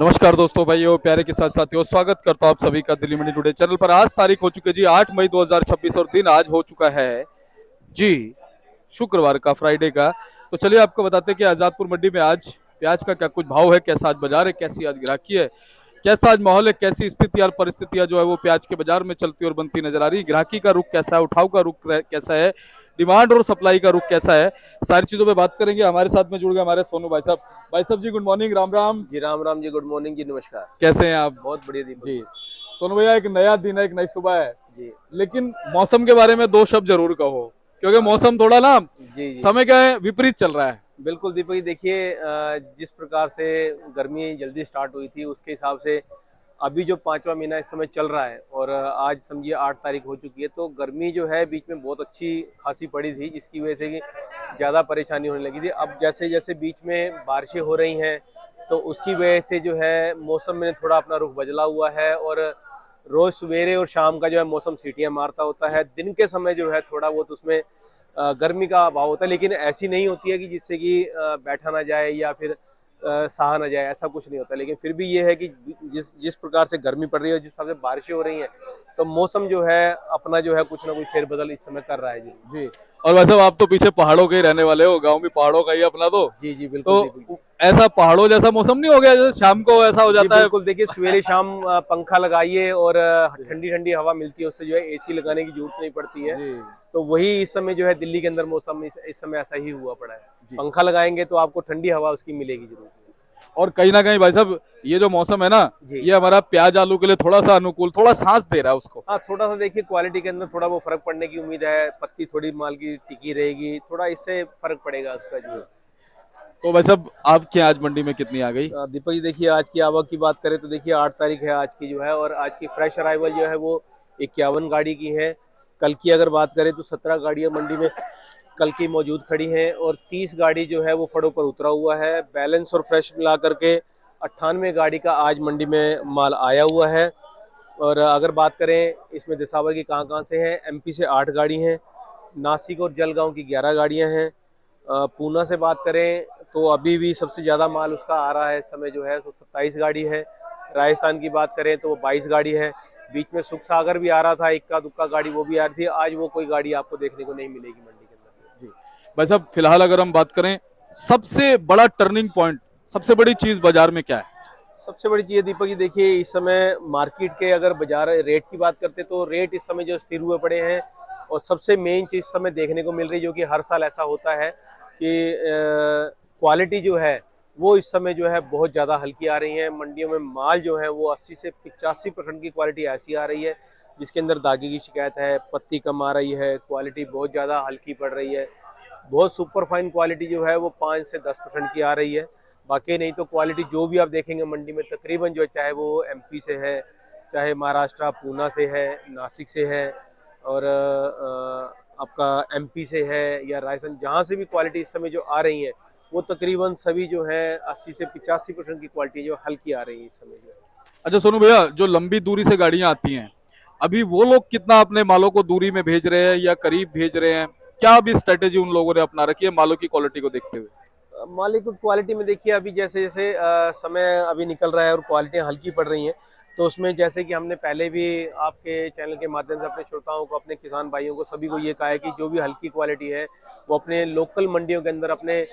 नमस्कार दोस्तों, भाइयों, प्यारे के साथ साथियों, स्वागत करता हूं आप सभी का दिल्ली मंडी टुडे चैनल पर। आज तारीख हो चुकी है जी 8 मई 2026 और दिन आज हो चुका है जी शुक्रवार का, फ्राइडे का। तो चलिए आपको बताते हैं कि आजादपुर मंडी में आज प्याज का क्या कुछ भाव है, कैसा आज बाजार है, कैसी आज ग्राहकी है, कैसा आज माहौल है, कैसी स्थिति और परिस्थितियां जो है वो प्याज के बाजार में चलती और बनती नजर आ रही है। ग्राहकी का रुख कैसा है, उठाव का रुख कैसा है, डिमांड और सप्लाई का रुख कैसा है, सारी चीजों पे बात करेंगे। हमारे साथ में जुड़ गए हमारे सोनू भाई साहब। भाई साहब जी, गुड मॉर्निंग, राम राम। जी राम राम जी, गुड मॉर्निंग जी, नमस्कार। कैसे हैं आप? बहुत बढ़िया दीपक जी। जी। सोनू भैया, एक नया दिन है, एक नई सुबह है, जी लेकिन मौसम के बारे में दो शब्द जरूर कहो, क्योंकि मौसम थोड़ा ना जी जी समय का विपरीत चल रहा है। बिल्कुल दीपक जी, देखिए जिस प्रकार से गर्मी जल्दी स्टार्ट हुई थी उसके हिसाब से अभी जो पांचवा महीना इस समय चल रहा है और आज समझिए 8 तारीख हो चुकी है, तो गर्मी जो है बीच में बहुत अच्छी खासी पड़ी थी, जिसकी वजह से कि ज़्यादा परेशानी होने लगी थी। अब जैसे जैसे बीच में बारिशें हो रही हैं तो उसकी वजह से जो है मौसम में थोड़ा अपना रुख बदला हुआ है और रोज सवेरे और शाम का जो है मौसम सीटियां मारता होता है। दिन के समय जो है थोड़ा बहुत उसमें गर्मी का अभाव होता है, लेकिन ऐसी नहीं होती है कि जिससे कि बैठा ना जाए या फिर सहा ना जाए, ऐसा कुछ नहीं होता। लेकिन फिर भी ये है कि जिस जिस प्रकार से गर्मी पड़ रही है और जिस हिसाब से बारिशें हो रही हैं, तो मौसम जो है अपना जो है कुछ ना कुछ फेरबदल इस समय कर रहा है जी। जी। और वैसे आप तो पीछे पहाड़ों के ही रहने वाले हो, गांव भी पहाड़ों का ही है अपना जी जी बिल्कुल दीपक तो जी। ऐसा पहाड़ों जैसा मौसम नहीं हो गया जैसे शाम को ऐसा हो जी जाता है? बिल्कुल, देखिए सवेरे शाम पंखा लगाइए और ठंडी ठंडी हवा मिलती है, उससे जो है एसी लगाने की जरूरत नहीं पड़ती है। जी तो वही इस समय जो है दिल्ली के अंदर मौसम इस समय ऐसा ही हुआ पड़ा है। जी। पंखा लगाएंगे तो आपको ठंडी हवा उसकी मिलेगी जरूर। और कहीं ना कहीं भाई साहब, ये जो मौसम है ना, जी ये हमारा प्याज आलू के लिए थोड़ा सा अनुकूल, थोड़ा सांस दे रहा है उसको। हाँ, थोड़ा सा देखिए क्वालिटी के अंदर थोड़ा वो फर्क पड़ने की उम्मीद है। पत्ती थोड़ी माल की टिकी रहेगी, थोड़ा इससे फर्क पड़ेगा उसका जो है। तो भाई साहब, आपके आज मंडी में कितनी आ गई? दीपक जी, देखिए आज की आवक की बात करें तो देखिए 8 तारीख है आज की जो है, और आज की फ्रेश अराइवल जो है वो 51 गाड़ी की है। कल की अगर बात करें तो 17 गाड़ियां मंडी में कल की मौजूद खड़ी हैं और 30 गाड़ी जो है वो फड़ों पर उतरा हुआ है। बैलेंस और फ्रेश मिला करके 98 गाड़ी का आज मंडी में माल आया हुआ है। और अगर बात करें इसमें दिसावर की कहाँ कहाँ से हैं, एमपी से 8 गाड़ी हैं, नासिक और जलगांव की 11 गाड़ियां हैं। पूना से बात करें तो अभी भी सबसे ज़्यादा माल उसका आ रहा है इस समय जो है, तो 27 गाड़ी है। राजस्थान की बात करें तो वो 22 गाड़ी है। बीच में सुख सागर भी आ रहा था, इक्का दुक्का गाड़ी वो भी आ रही थी। आज वो कोई गाड़ी आपको देखने को नहीं मिलेगी मंडी के अंदर जी भाई साहब, फिलहाल अगर हम बात करें, सबसे बड़ा टर्निंग पॉइंट, सबसे बड़ी चीज बाजार में क्या है? सबसे बड़ी चीज़ है दीपक जी, देखिए इस समय मार्केट के अगर बाजार रेट की बात करते तो रेट इस समय जो स्थिर हुए पड़े हैं। और सबसे मेन चीज़ इस समय देखने को मिल रही है, जो कि हर साल ऐसा होता है कि क्वालिटी जो है वो इस समय जो है बहुत ज़्यादा हल्की आ रही है। मंडियों में माल जो है वो 80 से 85% की क्वालिटी ऐसी आ रही है जिसके अंदर दागे की शिकायत है, पत्ती कम आ रही है, क्वालिटी बहुत ज़्यादा हल्की पड़ रही है। बहुत सुपर फाइन क्वालिटी जो है वो 5 से 10% की आ रही है। बाकी नहीं तो क्वालिटी जो भी आप देखेंगे मंडी में तकरीबन जो है, चाहे वो एमपी से है, चाहे महाराष्ट्र पूना से है, नासिक से है, और आपका एमपी से है या राजस्थान, जहाँ से भी क्वालिटी इस समय जो आ रही है वो तकरीबन सभी जो है 80 से 85% की क्वालिटी जो हल्की आ रही है इस समय जो है। अच्छा सोनू भैया, जो लंबी दूरी से गाड़ियां आती हैं, अभी वो लोग कितना अपने मालों को दूरी में भेज रहे हैं या करीब भेज रहे हैं? क्या अभी स्ट्रेटेजी उन लोगों ने अपना रखी है मालों की क्वालिटी को देखते हुए? मालिक को क्वालिटी में देखिए अभी जैसे जैसे समय अभी निकल रहा है और क्वालिटियाँ हल्की पड़ रही हैं, तो उसमें जैसे कि हमने पहले भी आपके चैनल के माध्यम से अपने श्रोताओं को, अपने किसान भाइयों को, सभी को ये कहा है कि जो भी हल्की क्वालिटी है वो अपने लोकल मंडियों के अंदर अपने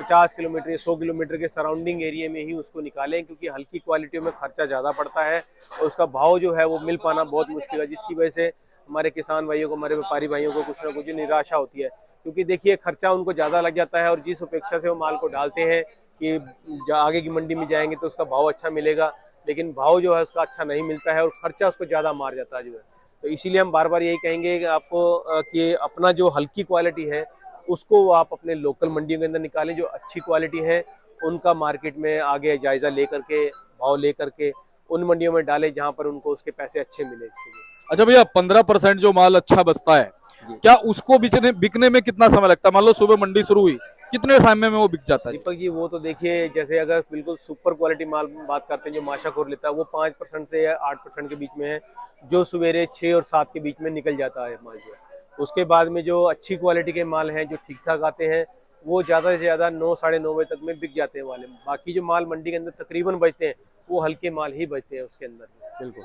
50 किलोमीटर या 100 किलोमीटर के सराउंडिंग एरिया में ही उसको निकालें, क्योंकि हल्की क्वालिटियों में खर्चा ज़्यादा पड़ता है और उसका भाव जो है वो मिल पाना बहुत मुश्किल है, जिसकी वजह से हमारे किसान भाइयों को, हमारे व्यापारी भाइयों को कुछ ना कुछ निराशा होती है। क्योंकि देखिए खर्चा उनको ज़्यादा लग जाता है और जिस अपेक्षा से वो माल को डालते हैं कि आगे की मंडी में जाएंगे तो उसका भाव अच्छा मिलेगा, लेकिन भाव जो है उसका अच्छा नहीं मिलता है और खर्चा उसको ज़्यादा मार जाता है जो है। तो इसीलिए हम बार बार यही कहेंगे कि आपको कि अपना जो हल्की क्वालिटी है उसको आप अपने लोकल मंडियों के अंदर निकालें। जो अच्छी क्वालिटी है उनका मार्केट में आगे जायज़ा ले करके, भाव ले करके उन मंडियों में डालें जहाँ पर उनको उसके पैसे अच्छे मिले इसके लिए। अच्छा भैया, 15% जो माल अच्छा बचता है, जी क्या उसको बिकने में कितना समय लगता है? मान लो सुबह मंडी शुरू हुई, कितने समय में वो बिक जाता है? दीपक जी, वो तो देखिए जैसे अगर बिल्कुल सुपर क्वालिटी माल बात करते हैं जो माशाखोर लेता है, वो 5% से या 8% के बीच में है, जो सवेरे 6 और 7 के बीच में निकल जाता है माल जो है। उसके बाद में जो अच्छी क्वालिटी के माल हैं जो ठीक ठाक आते हैं वो ज़्यादा से ज़्यादा 9 साढ़े 9 बजे तक में बिक जाते हैं वाले। बाकी जो माल मंडी के अंदर तकरीबन बचते हैं वो हल्के माल ही बचते हैं उसके अंदर। बिल्कुल।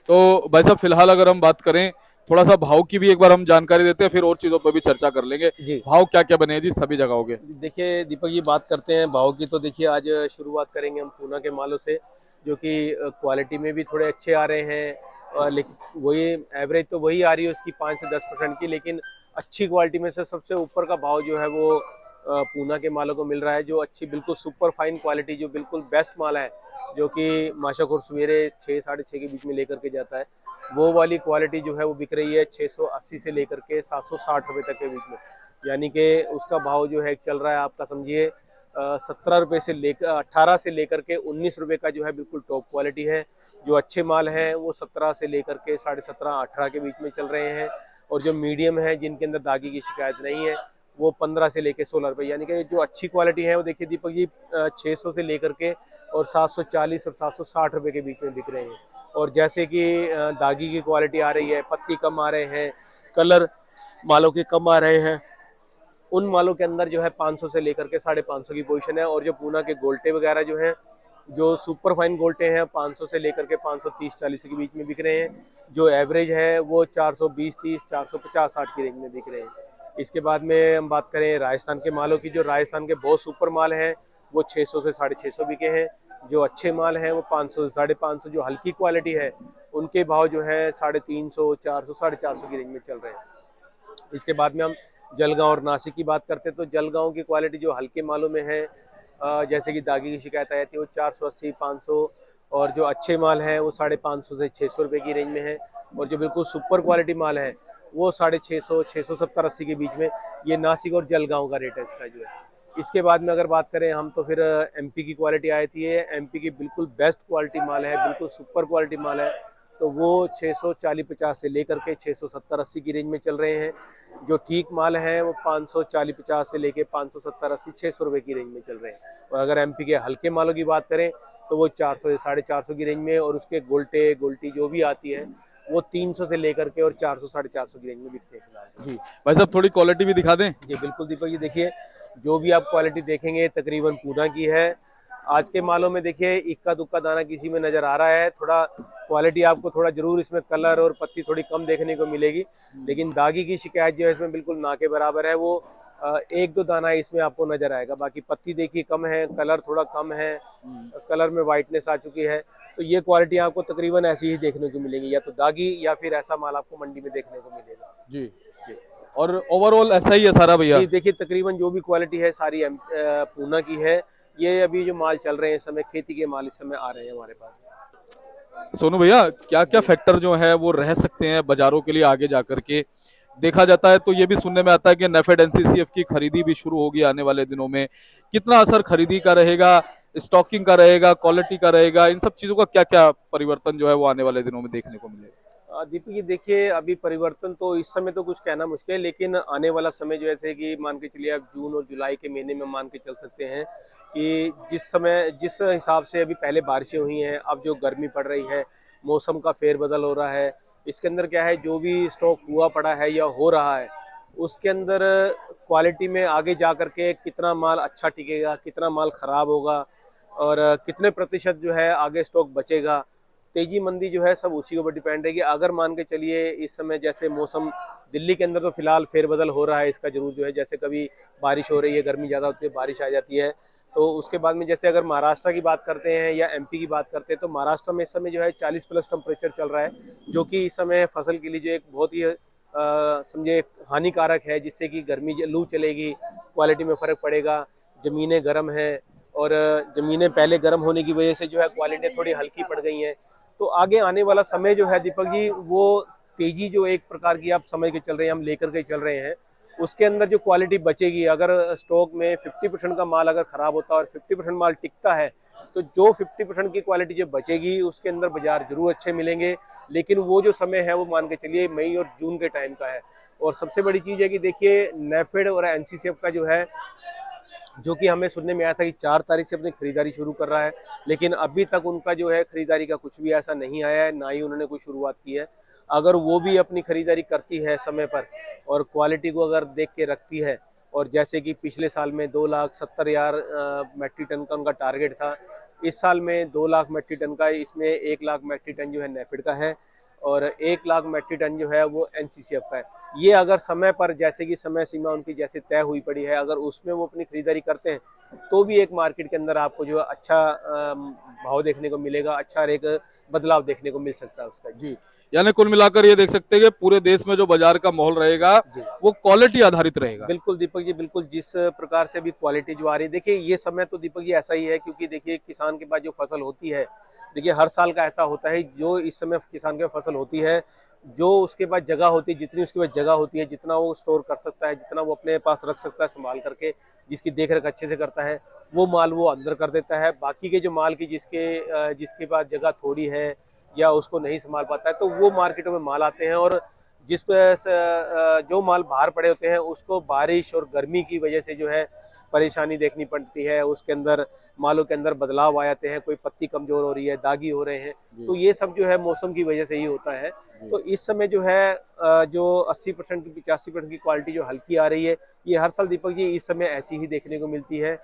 तो भाई साहब फिलहाल अगर हम बात करें, थोड़ा सा भाव की भी एक बार हम जानकारी देते हैं, फिर और चीजों पर भी चर्चा कर लेंगे। जी भाव क्या क्या बने हैं जी सभी जगहों के? देखिए दीपक जी, बात करते हैं भाव की। तो देखिए आज शुरुआत करेंगे हम पूना के मालों से, जो कि क्वालिटी में भी थोड़े अच्छे आ रहे हैं। लेकिन वही एवरेज तो वही आ रही है उसकी 5 से 10% की, लेकिन अच्छी क्वालिटी में से सबसे ऊपर का भाव जो है वो पूना के मालों को मिल रहा है। जो अच्छी बिल्कुल सुपर फाइन क्वालिटी, जो बिल्कुल बेस्ट माल है, जो कि माशाखुर सवेरे 6 साढ़े 6 के बीच में लेकर के जाता है, वो वाली क्वालिटी जो है वो बिक रही है 680 से लेकर के 760 रुपये तक के बीच में। यानी कि उसका भाव जो है चल रहा है आपका समझिए 17 रुपये से लेकर 18 से लेकर के 19 रुपये का जो है बिल्कुल टॉप क्वालिटी है। जो अच्छे माल हैं वो 17 से लेकर के 17.5 18 के बीच में चल रहे हैं। और जो मीडियम है, जिनके अंदर दागी की शिकायत नहीं है, वो 15 से लेकर 16 रुपये। यानी कि जो अच्छी क्वालिटी है वो देखिए दीपक जी 600 से लेकर के और 740 और 760 रुपये के बीच में बिक रहे हैं। और जैसे कि दागी की क्वालिटी आ रही है, पत्ती कम आ रहे हैं, कलर मालों के कम आ रहे हैं, उन मालों के अंदर जो है 500 से लेकर के 550 की पोजीशन है। और जो पूना के गोल्टे वगैरह जो हैं, जो सुपर फाइन गोल्टे हैं, 500 से लेकर के 530-40 के बीच में बिक रहे हैं। जो एवरेज है वो 420-30 450-60 की रेंज में बिक रहे हैं। इसके बाद में हम बात करें राजस्थान के मालों की, जो राजस्थान के बहुत सुपर माल हैं वो 600 से 650 बिके हैं। जो अच्छे माल हैं वो 500 से 550, जो हल्की क्वालिटी है उनके भाव जो है 350 400 450 की रेंज में चल रहे हैं। इसके बाद में हम जलगांव और नासिक की बात करते हैं, तो जलगांव की क्वालिटी जो हल्के मालों में है, जैसे कि दागी की शिकायत आई थी, वो 480 500, और जो अच्छे माल हैं वो 550 से 600 रुपये की रेंज में है। और जो बिल्कुल सुपर क्वालिटी माल है वो 650 670 80 के बीच में, ये नासिक और जलगांव का रेट है इसका जो है। इसके बाद में अगर बात करें हम, तो फिर एमपी की क्वालिटी आई थी। एमपी की बिल्कुल बेस्ट क्वालिटी माल है, बिल्कुल सुपर क्वालिटी माल है, तो वो 640-50 से लेकर के 670-80 की रेंज में चल रहे हैं। जो ठीक माल है वो 540-50 से लेके 570-80 600 रुपये की रेंज में चल रहे हैं। और अगर एमपी के हल्के मालों की बात करें तो वो 400 से 450 की रेंज में, और उसके गोल्टे गोल्टी जो भी आती है वो 300 से लेकर के और 400 450 की रेंज में बिकते हैं। जी भाई साहब थोड़ी क्वालिटी भी दिखा दें। जी बिल्कुल दीपक जी, देखिए जो भी आप क्वालिटी देखेंगे तकरीबन पूना की है। आज के मालों में देखिए इक्का दुक्का दाना किसी में नजर आ रहा है, थोड़ा क्वालिटी आपको थोड़ा जरूर इसमें कलर और पत्ती थोड़ी कम देखने को मिलेगी, लेकिन दागी की शिकायत जो है इसमें बिल्कुल ना के बराबर है। वो एक दो दाना इसमें आपको नजर आएगा, बाकी पत्ती देखिए कम है, कलर थोड़ा कम है, कलर में वाइटनेस आ चुकी है। तो ये क्वालिटी आपको तकरीबन ऐसी ही देखने को मिलेगी, या तो दागी या फिर ऐसा माल आपको मंडी में देखने को मिलेगा। जी। जी और ओवरऑल ऐसा ही है सारा भैया? जी देखिए तकरीबन जो भी क्वालिटी है सारी पूना की है। ये अभी जो माल चल रहे हैं इस समय, खेती के माल इस समय आ रहे हैं हमारे पास। सोनू भैया क्या क्या फैक्टर जो है वो रह सकते हैं बाजारों के लिए आगे जाकर के? देखा जाता है तो ये भी सुनने में आता है कि नेफेड एनसीसीएफ की खरीदी भी शुरू होगी आने वाले दिनों में। कितना असर खरीदी का रहेगा, स्टॉकिंग का रहेगा, क्वालिटी का रहेगा, इन सब चीजों का क्या क्या परिवर्तन जो है वो आने वाले दिनों में देखने को मिलेगा? दीपक जी देखिए, अभी परिवर्तन तो इस समय तो कुछ कहना मुश्किल है, लेकिन आने वाला समय जो ऐसे कि मान के चलिए आप जून और जुलाई के महीने में मान के चल सकते हैं कि जिस हिसाब से अभी पहले बारिशें हुई हैं, अब जो गर्मी पड़ रही है, मौसम का फेरबदल हो रहा है, इसके अंदर क्या है, जो भी स्टॉक हुआ पड़ा है या हो रहा है उसके अंदर क्वालिटी में आगे जा करके कितना माल अच्छा टिकेगा, कितना माल खराब होगा, और कितने प्रतिशत जो है आगे स्टॉक बचेगा, तेजी मंदी जो है सब उसी के ऊपर डिपेंड रहेगी। अगर मान के चलिए इस समय जैसे मौसम दिल्ली के अंदर तो फिलहाल फेरबदल हो रहा है, इसका जरूर जो है, जैसे कभी बारिश हो रही है, गर्मी ज़्यादा होती है, बारिश आ जाती है, तो उसके बाद में जैसे अगर महाराष्ट्र की बात करते हैं या एमपी की बात करते हैं, तो महाराष्ट्र में इस समय जो है 40+ टेम्परेचर चल रहा है, जो कि इस समय फसल के लिए जो एक बहुत ही समझे हानिकारक है, जिससे कि गर्मी लू चलेगी, क्वालिटी में फ़र्क पड़ेगा, ज़मीनें गर्म हैं, और ज़मीनें पहले गर्म होने की वजह से जो है क्वालिटी थोड़ी हल्की पड़ गई हैं। तो आगे आने वाला समय जो है दीपक जी, वो तेजी जो एक प्रकार की आप समझ के चल रहे हैं, हम लेकर के चल रहे हैं, उसके अंदर जो क्वालिटी बचेगी, अगर स्टॉक में 50% का माल अगर खराब होता है और 50% माल टिकता है, तो जो 50% की क्वालिटी जो बचेगी उसके अंदर बाजार जरूर अच्छे मिलेंगे। लेकिन वो जो समय है वो मान के चलिए मई और जून के टाइम का है। और सबसे बड़ी चीज़ है कि देखिए नेफेड और एनसीसीएफ का जो है, जो कि हमें सुनने में आया था कि 4 तारीख से अपनी खरीदारी शुरू कर रहा है, लेकिन अभी तक उनका जो है खरीदारी का कुछ भी ऐसा नहीं आया है, ना ही उन्होंने कोई शुरुआत की है। अगर वो भी अपनी खरीदारी करती है समय पर और क्वालिटी को अगर देख के रखती है और जैसे कि पिछले साल में 2,70,000 मेट्रिक टन का उनका टारगेट था, इस साल में 2 लाख मेट्रिक टन का, इसमें 1 लाख मेट्रिक टन जो है नेफेड का है और 1 लाख मेट्रिक टन जो है वो एनसीसीएफ का है। ये अगर समय पर, जैसे कि समय सीमा उनकी जैसे तय हुई पड़ी है, अगर उसमें वो अपनी खरीदारी करते हैं तो भी एक मार्केट के अंदर आपको जो है अच्छा भाव देखने को मिलेगा, अच्छा एक बदलाव देखने को मिल सकता है उसका। जी, यानी कुल मिलाकर ये देख सकते हैं कि पूरे देश में जो बाजार का माहौल रहेगा जी वो क्वालिटी आधारित रहेगा। बिल्कुल दीपक जी, बिल्कुल जिस प्रकार से अभी क्वालिटी जो आ रही है, देखिए ये समय तो दीपक जी ऐसा ही है, क्योंकि देखिए किसान के पास जो फसल होती है, देखिए हर साल का ऐसा होता है, जो इस समय किसान के पास फसल होती है, जो उसके पास जगह होती है, जितनी उसके पास जगह होती है, जितना वो स्टोर कर सकता है, जितना वो अपने पास रख सकता है संभाल करके, जिसकी देख रेख अच्छे से करता है, वो माल वो अंदर कर देता है। बाकी के जो माल की जिसके पास जगह थोड़ी है या उसको नहीं संभाल पाता है, तो वो मार्केटों में माल आते हैं, और जिस वजह से जो माल बाहर पड़े होते हैं उसको बारिश और गर्मी की वजह से जो है परेशानी देखनी पड़ती है, उसके अंदर मालों के अंदर बदलाव आ जाते हैं, कोई पत्ती कमजोर हो रही है, दागी हो रहे हैं, तो ये सब जो है मौसम की वजह से ही होता है। तो इस समय जो है जो 80% की 85% की क्वालिटी जो हल्की आ रही है, ये हर साल दीपक जी इस समय ऐसी ही देखने को मिलती है।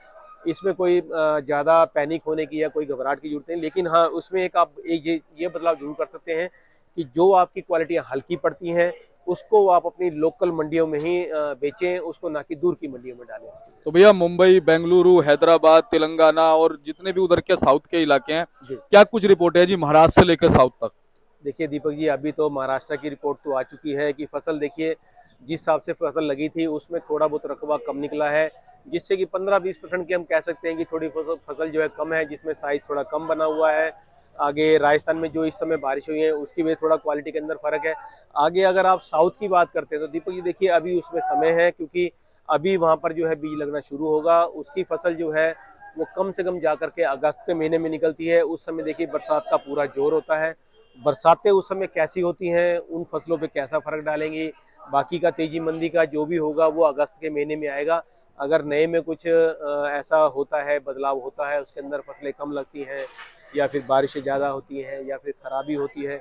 इसमें कोई ज़्यादा पैनिक होने की या कोई घबराहट की जरूरत नहीं, लेकिन हाँ उसमें एक आप ये बदलाव जरूर कर सकते हैं कि जो आपकी क्वालिटियाँ हल्की पड़ती हैं उसको आप अपनी लोकल मंडियों में ही बेचें, उसको ना कि दूर की मंडियों में डालें। तो भैया मुंबई, बेंगलुरु, हैदराबाद, तेलंगाना और जितने भी उधर के साउथ के इलाके हैं, जी क्या कुछ रिपोर्ट है जी महाराष्ट्र से लेकर साउथ तक? देखिए दीपक जी, अभी तो महाराष्ट्र की रिपोर्ट तो आ चुकी है कि फसल देखिए जिस हिसाब से फसल लगी थी उसमें थोड़ा बहुत रकबा कम निकला है, जिससे कि 15-20% की हम कह सकते हैं कि थोड़ी फसल जो है कम है, जिसमें साइज थोड़ा कम बना हुआ है। आगे राजस्थान में जो इस समय बारिश हुई है उसकी वजह थोड़ा क्वालिटी के अंदर फर्क है। आगे अगर आप साउथ की बात करते हैं तो दीपक जी देखिए अभी उसमें समय है, क्योंकि अभी वहाँ पर जो है बीज लगना शुरू होगा, उसकी फसल जो है वो कम से कम जा करके अगस्त के महीने में निकलती है। उस समय देखिए बरसात का पूरा जोर होता है, बरसातें उस समय कैसी होती हैं, उन फसलों पे कैसा फर्क डालेंगी, बाकी का तेजी मंदी का जो भी होगा वो अगस्त के महीने में आएगा। अगर नए में कुछ ऐसा होता है, बदलाव होता है, उसके अंदर फसलें कम लगती हैं या फिर बारिशें ज़्यादा होती हैं या फिर खराबी होती है,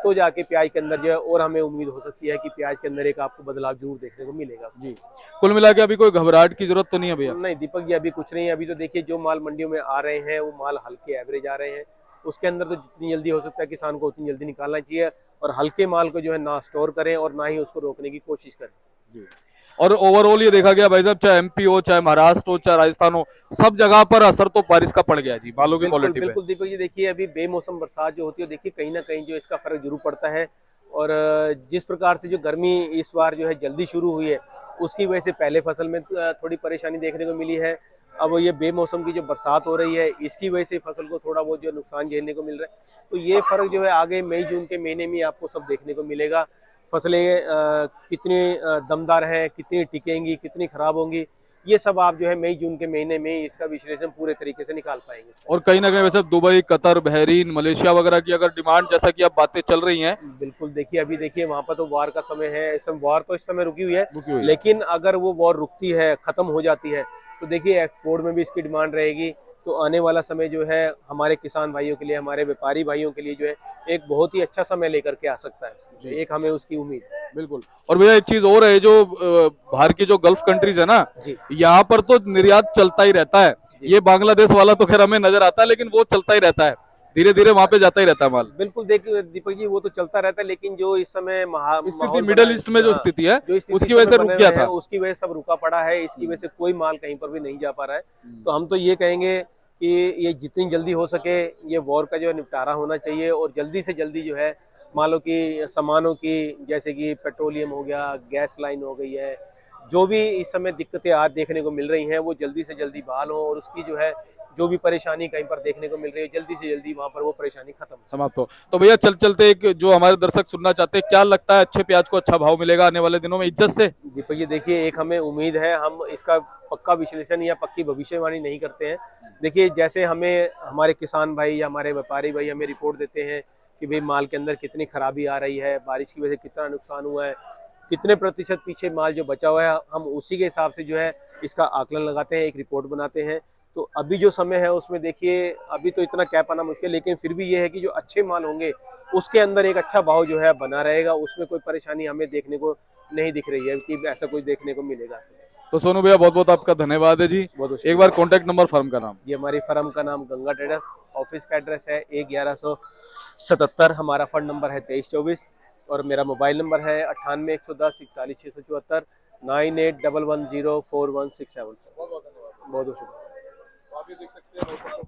तो जाके प्याज के अंदर जो है और हमें उम्मीद हो सकती है कि प्याज के अंदर एक आपको बदलाव जरूर देखने को मिलेगा उसमें। जी, कुल मिला के अभी कोई घबराहट की जरूरत तो नहीं है भैया? नहीं दीपक जी, अभी कुछ नहीं है। अभी तो देखिए जो माल मंडियों में आ रहे हैं वो माल हल्के एवरेज आ रहे हैं, उसके अंदर तो जितनी जल्दी हो सकता है किसान को उतनी जल्दी निकालना चाहिए, और हल्के माल को जो है ना स्टोर करें और ना ही उसको रोकने की कोशिश करें। जी। और ओवरऑल ये देखा गया भाई साहब, चाहे एमपी हो, चाहे महाराष्ट्र हो, चाहे राजस्थान हो, सब जगह पर असर तो बारिश का पड़ गया जी बालों की बिल्कुल क्वालिटी पे। बिल्कुल दीपक जी, देखिए अभी बेमौसम बरसात जो होती है देखिए कहीं ना कहीं जो इसका फर्क जरूर पड़ता है, और जिस प्रकार से जो गर्मी इस बार जो है जल्दी शुरू हुई है उसकी वजह से पहले फसल में थोड़ी परेशानी देखने को मिली है। अब ये बेमौसम की जो बरसात हो रही है इसकी वजह से फसल को थोड़ा बहुत जो नुकसान झेलने को मिल रहा है, तो ये फर्क जो है आगे मई जून के महीने में आपको सब देखने को मिलेगा। फसलें कितनी दमदार हैं, कितनी टिकेंगी, कितनी खराब होंगी, ये सब आप जो है मई जून के महीने में इसका विश्लेषण पूरे तरीके से निकाल पाएंगे इसका। और कहीं ना कहीं वैसे दुबई, कतर, बहरीन, मलेशिया वगैरह की अगर डिमांड, जैसा कि अब बातें चल रही हैं, बिल्कुल देखिए अभी देखिए वहां पर तो वार का समय है, इस समय वार तो इस समय रुकी हुई है, रुकी हुई है। लेकिन अगर वो वार रुकती है, खत्म हो जाती है, तो देखिए एक्सपोर्ट में भी इसकी डिमांड रहेगी। तो आने वाला समय जो है हमारे किसान भाइयों के लिए, हमारे व्यापारी भाइयों के लिए जो है एक बहुत ही अच्छा समय लेकर के आ सकता है उसकी, एक हमें उसकी उम्मीद है। बिल्कुल। और भैया एक चीज और है, जो बाहर की जो गल्फ कंट्रीज है ना, जी यहाँ पर तो निर्यात चलता ही रहता है। जी ये बांग्लादेश वाला तो खैर हमें नजर आता है, लेकिन वो चलता ही रहता है, धीरे धीरे वहां पे जाता ही रहता है माल। बिल्कुल, देखिए दीपक जी वो तो चलता रहता है, लेकिन जो इस समय स्थिति माहौल बना मिडल है, ईस्ट में जो हाँ, स्थिति है, जो स्थिति उसकी इस वजह समय से रुक बने गया हुए हैं था। उसकी वजह से सब रुका पड़ा है, इसकी वजह से कोई माल कहीं पर भी नहीं जा पा रहा है। तो हम तो ये कहेंगे कि ये जितनी जल्दी हो सके ये वॉर का जो है निपटारा होना चाहिए, और जल्दी से जल्दी जो है मालों की, सामानों की, जैसे कि पेट्रोलियम हो गया, गैस लाइन हो गई है, जो भी इस समय दिक्कतें आज देखने को मिल रही हैं वो जल्दी से जल्दी बहाल हो, और उसकी जो है जो भी परेशानी कहीं पर देखने को मिल रही है जल्दी से जल्दी वहां पर वो परेशानी खत्म हो। समाप्त हो। तो भैया चल चलते एक जो हमारे दर्शक सुनना चाहते हैं, क्या लगता है अच्छे प्याज को अच्छा भाव मिलेगा आने वाले दिनों में इज्जत से? दीपक जी देखिए एक हमें उम्मीद है, हम इसका पक्का विश्लेषण या पक्की भविष्यवाणी नहीं करते हैं। देखिए जैसे हमें हमारे किसान भाई या हमारे व्यापारी भाई हमें रिपोर्ट देते हैं कि भाई माल के अंदर कितनी खराबी आ रही है, बारिश की वजह से कितना नुकसान हुआ है, कितने प्रतिशत पीछे माल जो बचा हुआ है, हम उसी के हिसाब से जो है इसका आकलन लगाते हैं, एक रिपोर्ट बनाते हैं। तो अभी जो समय है उसमें देखिए अभी तो इतना कह पाना मुश्किल, लेकिन फिर भी ये है कि जो अच्छे माल होंगे उसके अंदर एक अच्छा भाव जो है बना रहेगा, उसमें कोई परेशानी हमें देखने को नहीं दिख रही है कि ऐसा कुछ देखने को मिलेगा। तो सोनू भैया बहुत बहुत आपका धन्यवाद है जी। बहुत एक बार कॉन्टैक्ट नंबर फर्म का नाम। जी, हमारी फर्म का नाम गंगा ट्रेडर्स, ऑफिस का एड्रेस है 1177, हमारा फंड नंबर है 2324 और मेरा मोबाइल नंबर है 98 110 41 674, 9811041674। बहुत बहुत शुक्रिया।